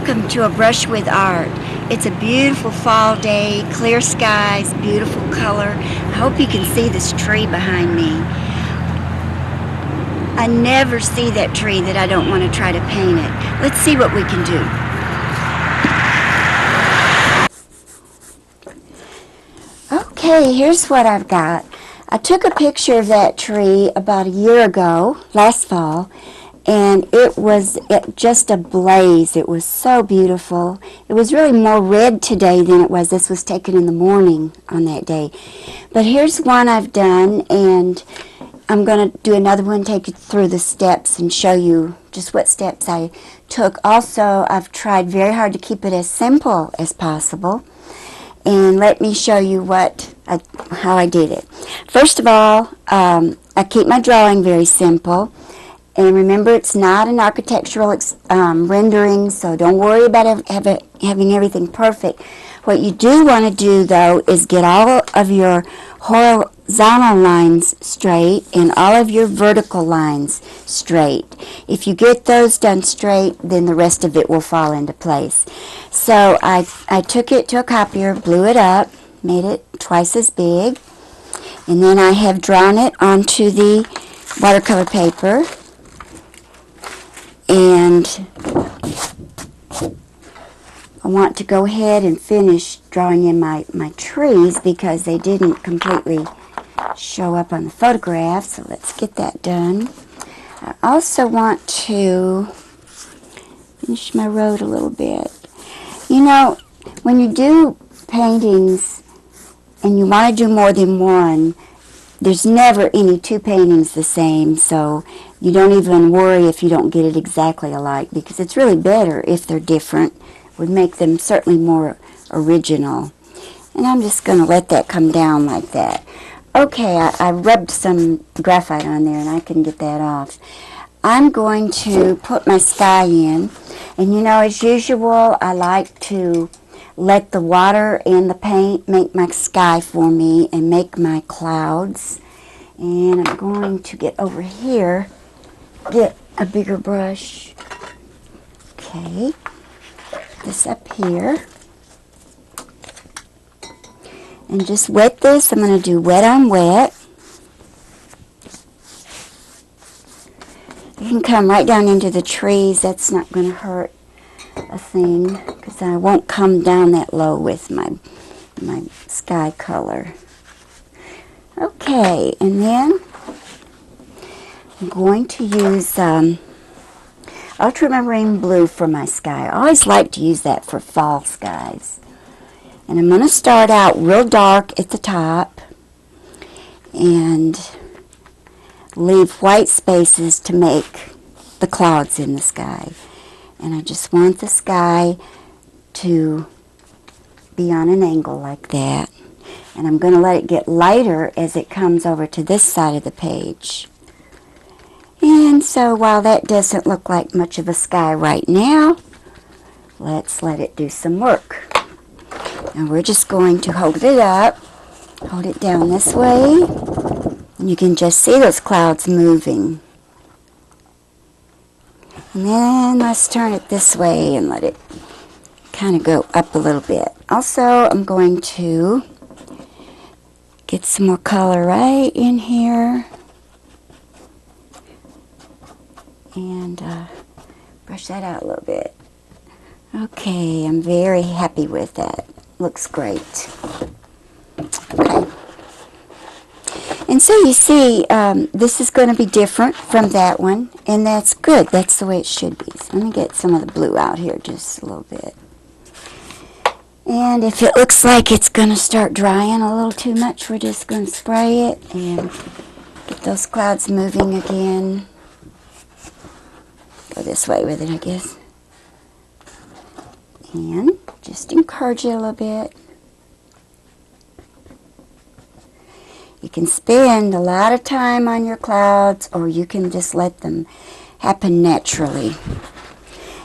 welcome to A Brush with Art. It's a beautiful fall day, clear skies, beautiful color. I hope you can see this tree behind me. I never see that tree that I don't want to try to paint it. Let's see what we can do. Okay, here's what I've got. I took a picture of that tree about a year ago, last fall, and it was just ablaze. It was so beautiful. It was really more red today than it was. This was taken in the morning on that day. But here's one I've done, and I'm going to do another one, take you through the steps and show you just what steps I took. Also, I've tried very hard to keep it as simple as possible. And let me show you how I did it. First of all, I keep my drawing very simple. And remember, it's not an architectural rendering, so don't worry about having everything perfect. What you do want to do, though, is get all of your horizontal lines straight and all of your vertical lines straight. If you get those done straight, then the rest of it will fall into place. So I took it to a copier, blew it up, made it twice as big, and then I have drawn it onto the watercolor paper. And I want to go ahead and finish drawing in my trees because they didn't completely show up on the photograph, so let's get that done. I also want to finish my road a little bit. You know, when you do paintings and you want to do more than one, there's never any two paintings the same, so you don't even worry if you don't get it exactly alike, because it's really better if they're different. It would make them certainly more original. And I'm just going to let that come down like that. Okay, I rubbed some graphite on there and I can get that off. I'm going to put my sky in, and you know, as usual, I like to let the water and the paint make my sky for me and make my clouds. And I'm going to get over here, get a bigger brush. Okay, this up here. And just wet this. I'm going to do wet on wet. You can come right down into the trees. That's not going to hurt a thing, because I won't come down that low with my sky color. Okay, and then I'm going to use ultramarine blue for my sky. I always like to use that for fall skies. And I'm going to start out real dark at the top and leave white spaces to make the clouds in the sky. And I just want the sky to be on an angle like that. And I'm going to let it get lighter as it comes over to this side of the page. And so while that doesn't look like much of a sky right now, let's let it do some work. And we're just going to hold it up, hold it down this way, and you can just see those clouds moving. And then let's turn it this way and let it kind of go up a little bit. Also, I'm going to get some more color right in here and brush that out a little bit. Okay, I'm very happy with that. Looks great. Okay. And so you see, this is going to be different from that one, and that's good. That's the way it should be. So let me get some of the blue out here just a little bit. And if it looks like it's going to start drying a little too much, we're just going to spray it and get those clouds moving again. Go this way with it, I guess. And just encourage it a little bit. You can spend a lot of time on your clouds, or you can just let them happen naturally.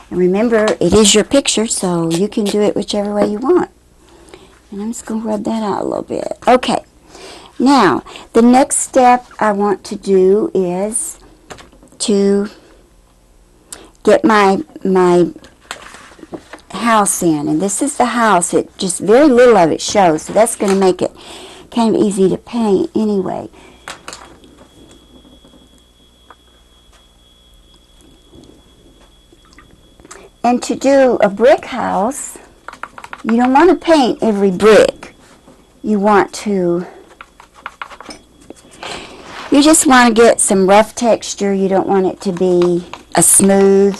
And remember, it is your picture, so you can do it whichever way you want. And I'm just going to rub that out a little bit. Okay. Now, the next step I want to do is to get my house in, and this is the house. It just very little of it shows, so that's going to make it kind of easy to paint anyway. And to do a brick house, you don't want to paint every brick. You just want to get some rough texture. You don't want it to be a smooth,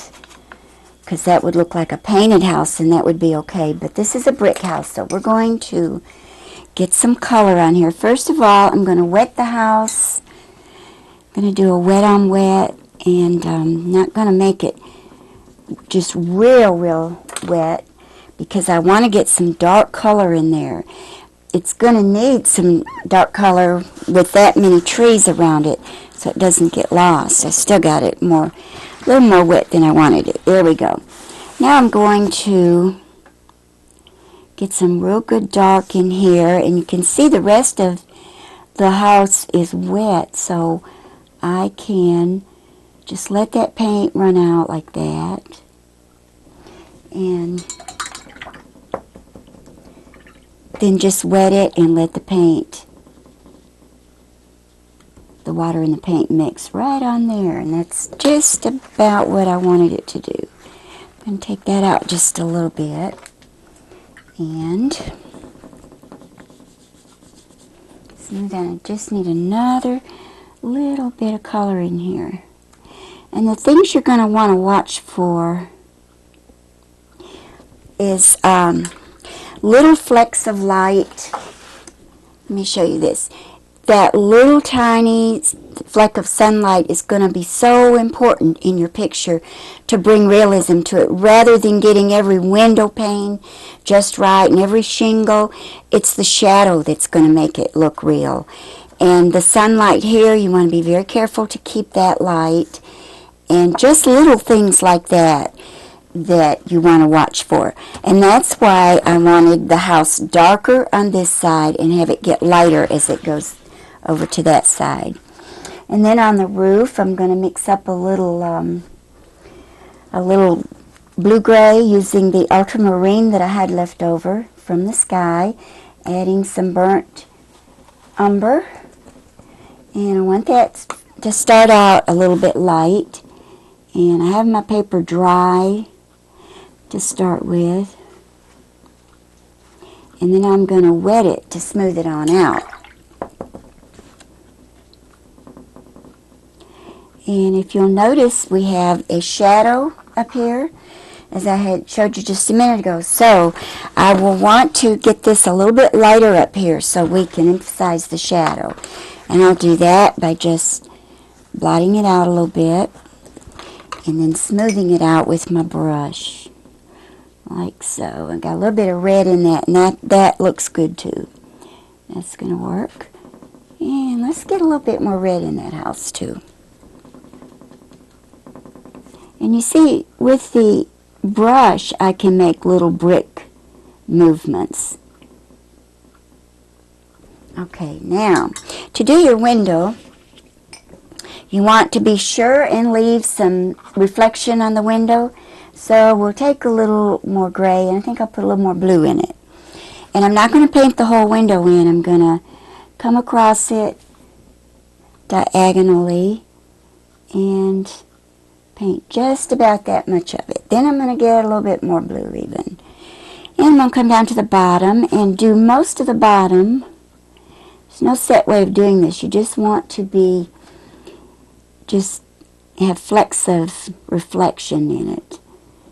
because that would look like a painted house, and that would be okay. But this is a brick house, so we're going to get some color on here. First of all, I'm going to wet the house. I'm going to do a wet on wet, and I'm not going to make it just real wet, because I want to get some dark color in there. It's going to need some dark color with that many trees around it, so it doesn't get lost. I still got it a little more wet than I wanted it. There we go. Now I'm going to get some real good dark in here, and you can see the rest of the house is wet, so I can just let that paint run out like that, and then just wet it and let the water and the paint mix right on there, and that's just about what I wanted it to do. I'm going to take that out just a little bit, and smooth out. I just need another little bit of color in here. And the things you're going to want to watch for is little flecks of light. Let me show you this. That little tiny fleck of sunlight is going to be so important in your picture to bring realism to it. Rather than getting every window pane just right and every shingle, it's the shadow that's going to make it look real. And the sunlight here, you want to be very careful to keep that light. And just little things like that you want to watch for. And that's why I wanted the house darker on this side and have it get lighter as it goes over to that side. And then on the roof, I'm going to mix up a little blue-gray using the ultramarine that I had left over from the sky, adding some burnt umber. And I want that to start out a little bit light. And I have my paper dry to start with. And then I'm going to wet it to smooth it on out. And if you'll notice, we have a shadow up here, as I had showed you just a minute ago. So I will want to get this a little bit lighter up here so we can emphasize the shadow. And I'll do that by just blotting it out a little bit and then smoothing it out with my brush, like so. I got a little bit of red in that, and that looks good too. That's going to work. And let's get a little bit more red in that house too. And you see, with the brush, I can make little brick movements. Okay, now, to do your window, you want to be sure and leave some reflection on the window. So we'll take a little more gray, and I think I'll put a little more blue in it. And I'm not going to paint the whole window in. I'm going to come across it diagonally and paint just about that much of it. Then I'm going to get a little bit more blue even. And I'm going to come down to the bottom and do most of the bottom. There's no set way of doing this. You just want to have flecks of reflection in it.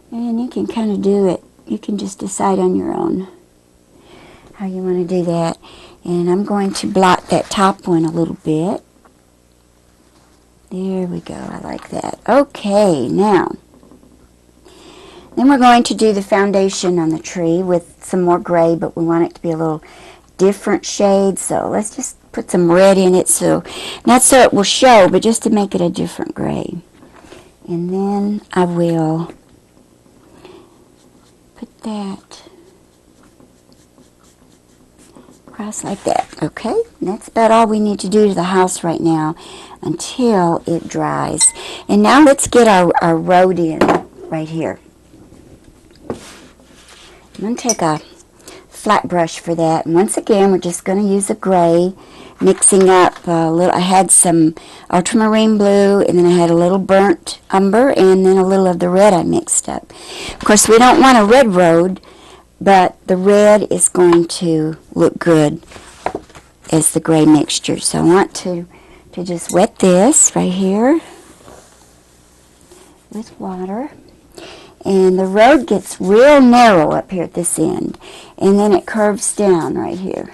And you can kind of do it. You can just decide on your own how you want to do that. And I'm going to blot that top one a little bit. There we go. I like that. Okay, now, then we're going to do the foundation on the tree with some more gray, but we want it to be a little different shade, so let's just put some red in it, so not so it will show, but just to make it a different gray. And then I will put that across like that. Okay, and that's about all we need to do to the house right now until it dries. And now let's get our road in right here. I'm going to take a flat brush for that. And once again, we're just going to use a gray, mixing up a little. I had some ultramarine blue, and then I had a little burnt umber, and then a little of the red I mixed up. Of course, we don't want a red road, but the red is going to look good as the gray mixture. So I want to just wet this right here with water. And the road gets real narrow up here at this end, and then it curves down right here.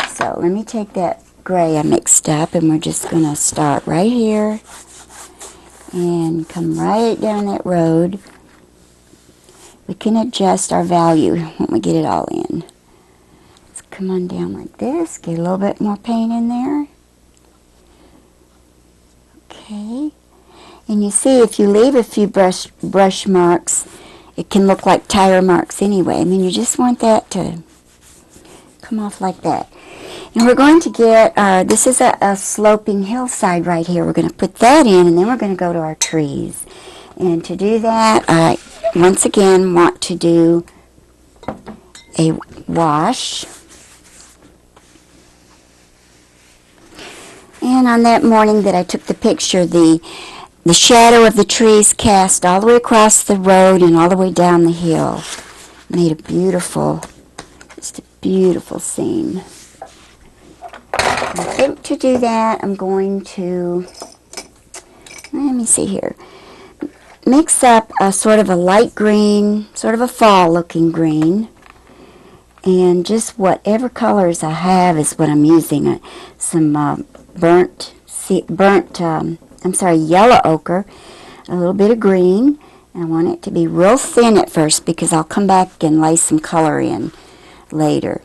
So let me take that gray I mixed up, and we're just going to start right here and come right down that road. We can adjust our value when we get it all in. Let's come on down like this, get a little bit more paint in there. Okay. And you see, if you leave a few brush marks, it can look like tire marks anyway. I mean, you just want that to come off like that. And we're going to get this is a sloping hillside right here. We're going to put that in, and then we're going to go to our trees. And to do that, I once again want to do a wash. And on that morning that I took the picture, the shadow of the trees cast all the way across the road and all the way down the hill. Made a beautiful, just a beautiful scene. I think to do that, I'm going to, let me see here, mix up a sort of a light green, sort of a fall-looking green, and just whatever colors I have is what I'm using. Some yellow ochre, a little bit of green, and I want it to be real thin at first because I'll come back and lay some color in later.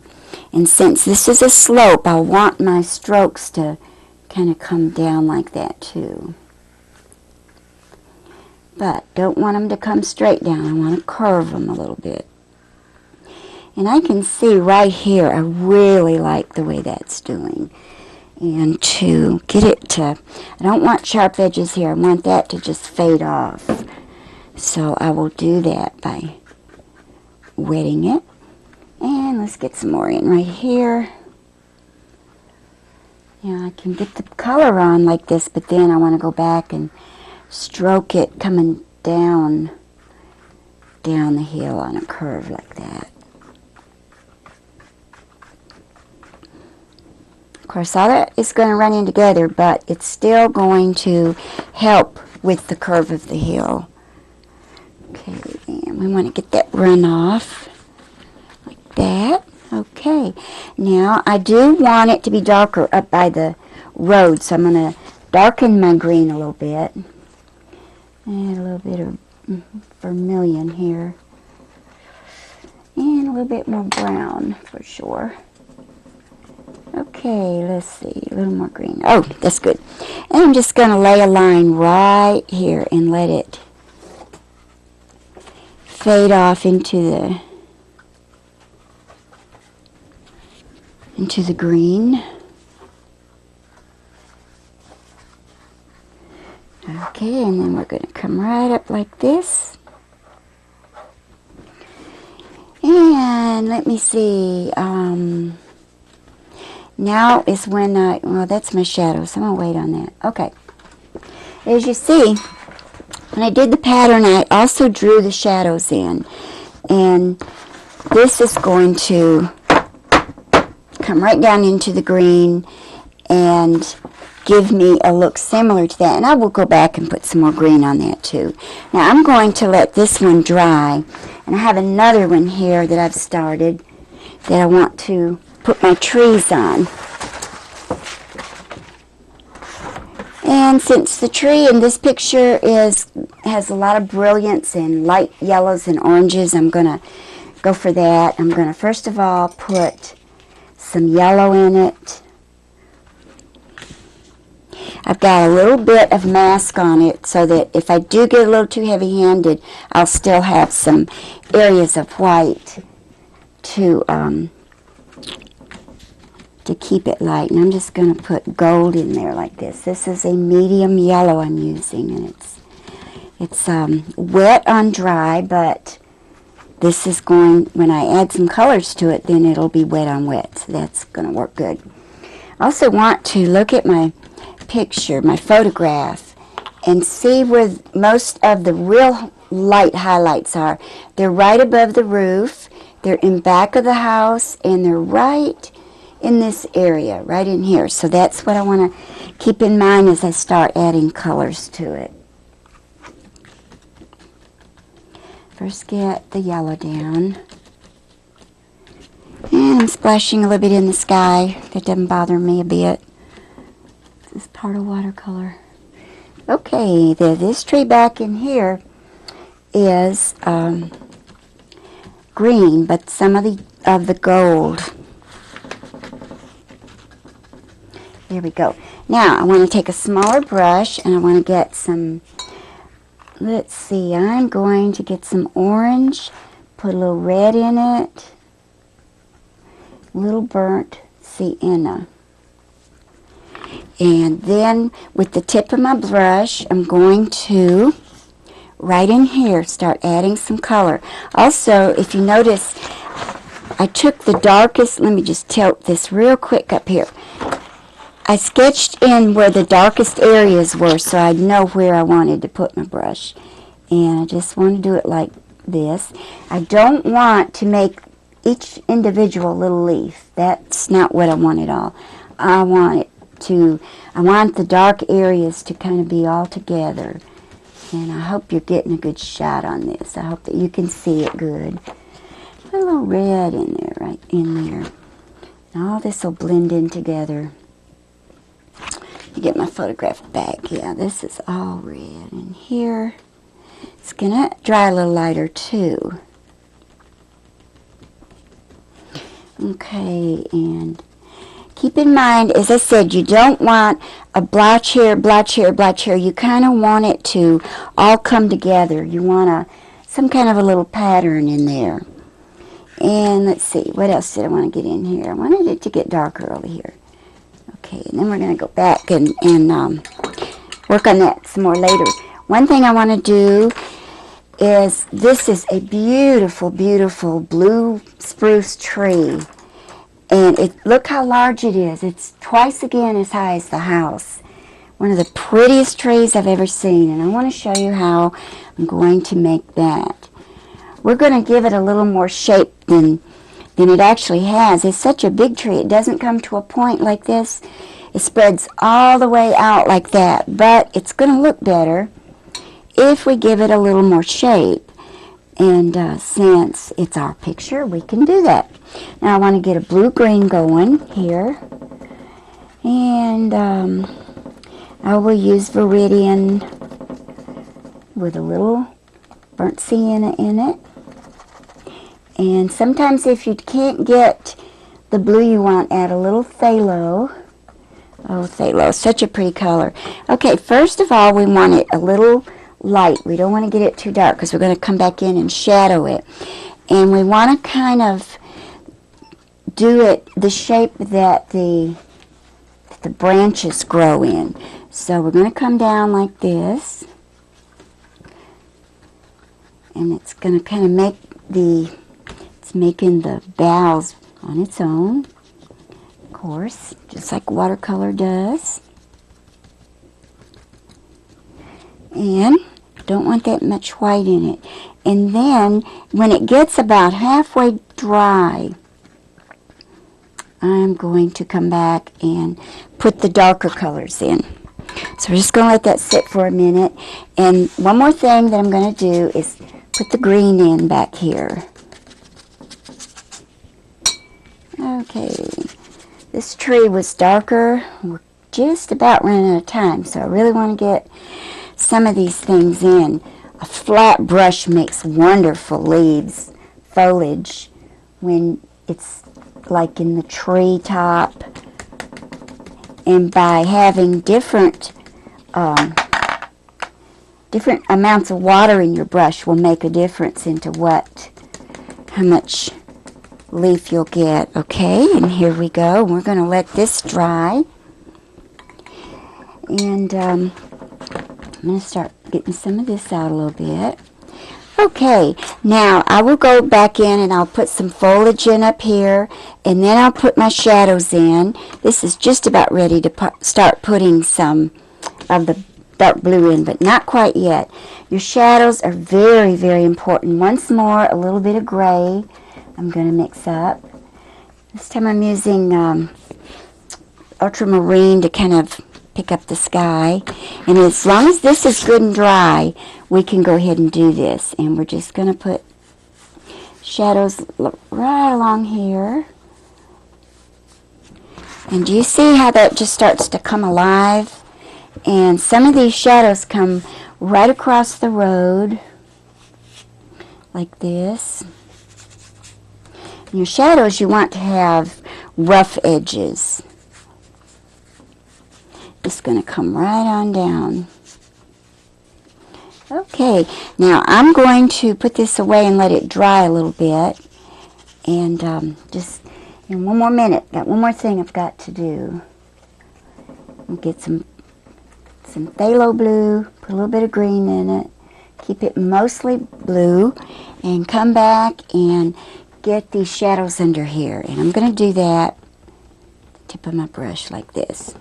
And since this is a slope, I want my strokes to kind of come down like that too. But don't want them to come straight down. I want to curve them a little bit. And I can see right here, I really like the way that's doing. And to get it to, I don't want sharp edges here. I want that to just fade off. So I will do that by wetting it. And let's get some more in right here. Now I can get the color on like this, but then I want to go back and stroke it coming down the hill on a curve like that. Of course, all that is going to run in together, but it's still going to help with the curve of the hill. Okay, and we want to get that run off like that. Okay, now I do want it to be darker up by the road, so I'm going to darken my green a little bit. And a little bit of vermilion here. And a little bit more brown for sure. Okay, let's see, a little more green. Oh, that's good. And I'm just going to lay a line right here and let it fade off into the green. Okay, and then we're going to come right up like this. And let me see. Now is when well, that's my shadow, so I'm going to wait on that. Okay. As you see, when I did the pattern, I also drew the shadows in. And this is going to come right down into the green and give me a look similar to that. And I will go back and put some more green on that too. Now I'm going to let this one dry. And I have another one here that I've started that I want to put my trees on. And since the tree in this picture has a lot of brilliance and light yellows and oranges, I'm going to go for that. I'm going to first of all put some yellow in it. I've got a little bit of mask on it so that if I do get a little too heavy-handed, I'll still have some areas of white to keep it light. And I'm just going to put gold in there like this. This is a medium yellow I'm using, and it's It's wet on dry, but this is going, when I add some colors to it, then it'll be wet on wet. So that's going to work good. I also want to look at my picture, my photograph, and see where most of the real light highlights are. They're right above the roof, they're in back of the house, and they're right in this area, right in here. So that's what I want to keep in mind as I start adding colors to it. First get the yellow down. And I'm splashing a little bit in the sky. That doesn't bother me a bit. This is part of watercolor. Okay, this tree back in here is green, but some of the gold. There we go. Now I want to take a smaller brush and I want to get some, let's see, I'm going to get some orange, put a little red in it, a little burnt sienna. And then with the tip of my brush, I'm going to, right in here, start adding some color. Also, if you notice, I took the darkest, let me just tilt this real quick up here. I sketched in where the darkest areas were so I'd know where I wanted to put my brush. And I just want to do it like this. I don't want to make each individual little leaf. That's not what I want at all. I want the dark areas to kind of be all together. And I hope you're getting a good shot on this. I hope that you can see it good. Put a little red in there, right in there. And all this will blend in together. You get my photograph back. Yeah, this is all red in here. It's going to dry a little lighter too. Okay, and keep in mind, as I said, you don't want a blotch here, blotch here, blotch here. You kind of want it to all come together. You want some kind of a little pattern in there. And let's see, what else did I want to get in here? I wanted it to get darker over here. Okay, and then we're going to go back and work on that some more later. One thing I want to do is, this is a beautiful, beautiful blue spruce tree. And look how large it is. It's twice again as high as the house. One of the prettiest trees I've ever seen. And I want to show you how I'm going to make that. We're going to give it a little more shape than it actually has. It's such a big tree. It doesn't come to a point like this. It spreads all the way out like that. But it's going to look better if we give it a little more shape. And since it's our picture, we can do that. Now I want to get a blue-green going here. And I will use Viridian with a little burnt sienna in it. And sometimes if you can't get the blue you want, add a little phthalo. Oh, phthalo, such a pretty color. Okay, first of all, we want it a little light. We don't want to get it too dark because we're going to come back in and shadow it. And we want to kind of do it the shape that the branches grow in. So we're going to come down like this. And it's going to kind of make it's making the boughs on its own, of course, just like watercolor does. And don't want that much white in it. And then when it gets about halfway dry, I'm going to come back and put the darker colors in. So we're just going to let that sit for a minute. And one more thing that I'm going to do is put the green in back here. Okay, this tree was darker. We're just about running out of time, so I really want to get some of these things in. A flat brush makes wonderful leaves, foliage, when it's like in the tree top. And by having different amounts of water in your brush will make a difference into how much leaf you'll get. Okay, and here we go. We're going to let this dry. And going to start getting some of this out a little bit. Okay, now I will go back in and I'll put some foliage in up here, and then I'll put my shadows in. This is just about ready to start putting some of the dark blue in, but not quite yet. Your shadows are very, very important. Once more, a little bit of gray I'm going to mix up. This time I'm using ultramarine to kind of pick up the sky. And as long as this is good and dry, we can go ahead and do this. And we're just going to put shadows right along here. And do you see how that just starts to come alive? And some of these shadows come right across the road, like this. And your shadows, you want to have rough edges. Just going to come right on down. Okay, now I'm going to put this away and let it dry a little bit. And just in one more minute, got one more thing I've got to do. I'll get some phthalo blue, put a little bit of green in it, keep it mostly blue, and come back and get these shadows under here. And I'm going to do that with the tip of my brush like this.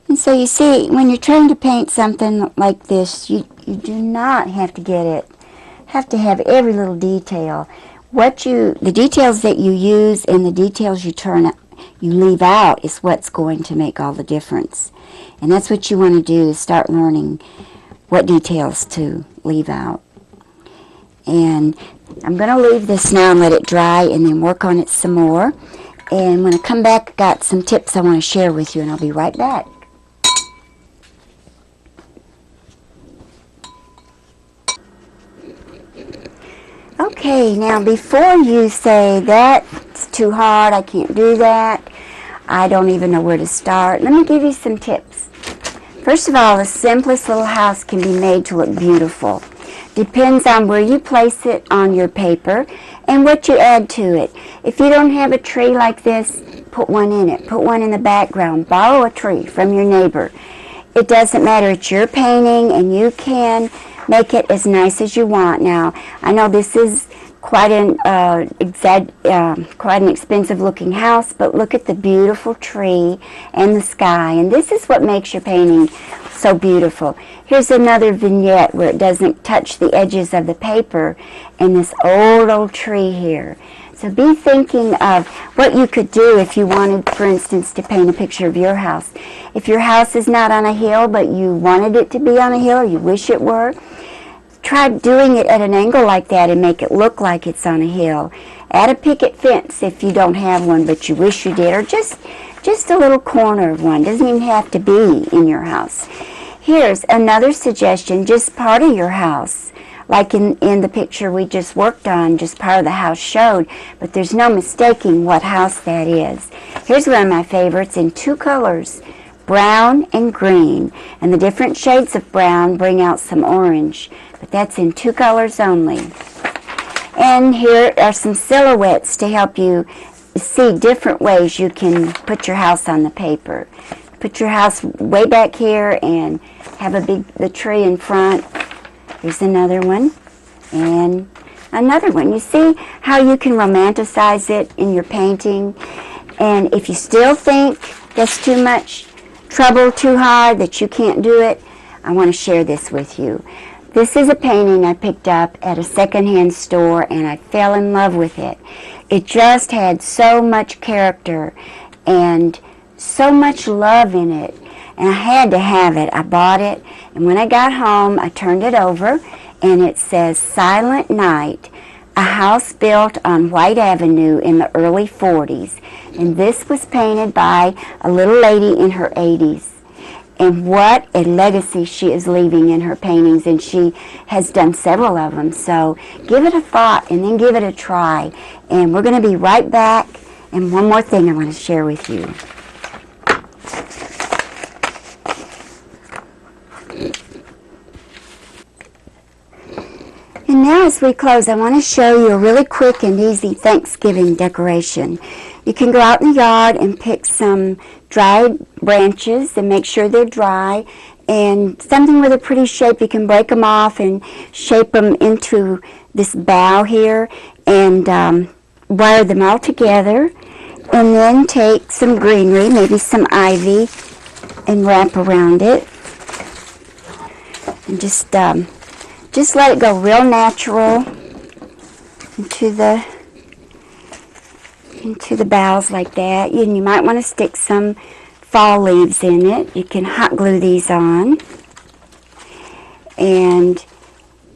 And so you see, when you're trying to paint something like this, you do not have to have every little detail. The details that you use and the details you leave out is what's going to make all the difference. And that's what you want to do, is start learning what details to leave out. And I'm going to leave this now and let it dry and then work on it some more. And when I come back, I've got some tips I want to share with you, and I'll be right back. Okay, now before you say, that's too hard, I can't do that, I don't even know where to start, let me give you some tips. First of all, the simplest little house can be made to look beautiful. Depends on where you place it on your paper and what you add to it. If you don't have a tree like this, put one in it. Put one in the background. Borrow a tree from your neighbor. It doesn't matter. It's your painting, and you can make it as nice as you want. Now, I know this is quite an expensive looking house, but look at the beautiful tree and the sky, and this is what makes your painting so beautiful. Here's another vignette where it doesn't touch the edges of the paper, and this old tree here. So be thinking of what you could do if you wanted, for instance, to paint a picture of your house. If your house is not on a hill, but you wanted it to be on a hill, or you wish it were, try doing it at an angle like that and make it look like it's on a hill. Add a picket fence if you don't have one, but you wish you did, or just a little corner of one. Doesn't even have to be in your house. Here's another suggestion, just part of your house. Like in the picture we just worked on, just part of the house showed, but there's no mistaking what house that is. Here's one of my favorites in two colors, brown and green. And the different shades of brown bring out some orange, but that's in two colors only. And here are some silhouettes to help you see different ways you can put your house on the paper. Put your house way back here and have the tree in front. Here's another one, and another one. You see how you can romanticize it in your painting? And if you still think that's too much trouble, too hard, that you can't do it, I want to share this with you. This is a painting I picked up at a secondhand store, and I fell in love with it. It just had so much character and so much love in it. And I had to have it. I bought it, and when I got home, I turned it over, and it says, Silent Night, a house built on White Avenue in the early 40s. And this was painted by a little lady in her 80s. And what a legacy she is leaving in her paintings, and she has done several of them. So give it a thought, and then give it a try. And we're going to be right back, and one more thing I want to share with you. And now as we close, I want to show you a really quick and easy Thanksgiving decoration. You can go out in the yard and pick some dried branches and make sure they're dry, and something with a pretty shape. You can break them off and shape them into this bow here, and wire them all together, and then take some greenery, maybe some ivy, and wrap around it, and just let it go real natural into the boughs like that. And you might want to stick some fall leaves in it. You can hot glue these on, and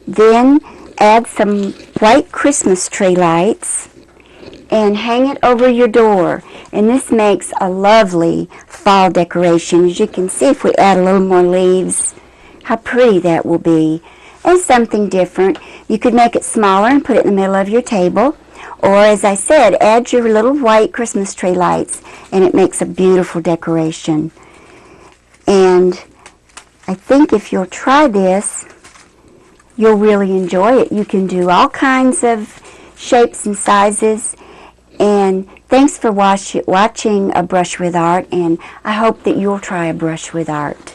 then add some white Christmas tree lights and hang it over your door. And this makes a lovely fall decoration. As you can see, if we add a little more leaves, how pretty that will be. And something different. You could make it smaller and put it in the middle of your table. Or, as I said, add your little white Christmas tree lights, and it makes a beautiful decoration. And I think if you'll try this, you'll really enjoy it. You can do all kinds of shapes and sizes. And thanks for watching A Brush with Art, and I hope that you'll try A Brush with Art.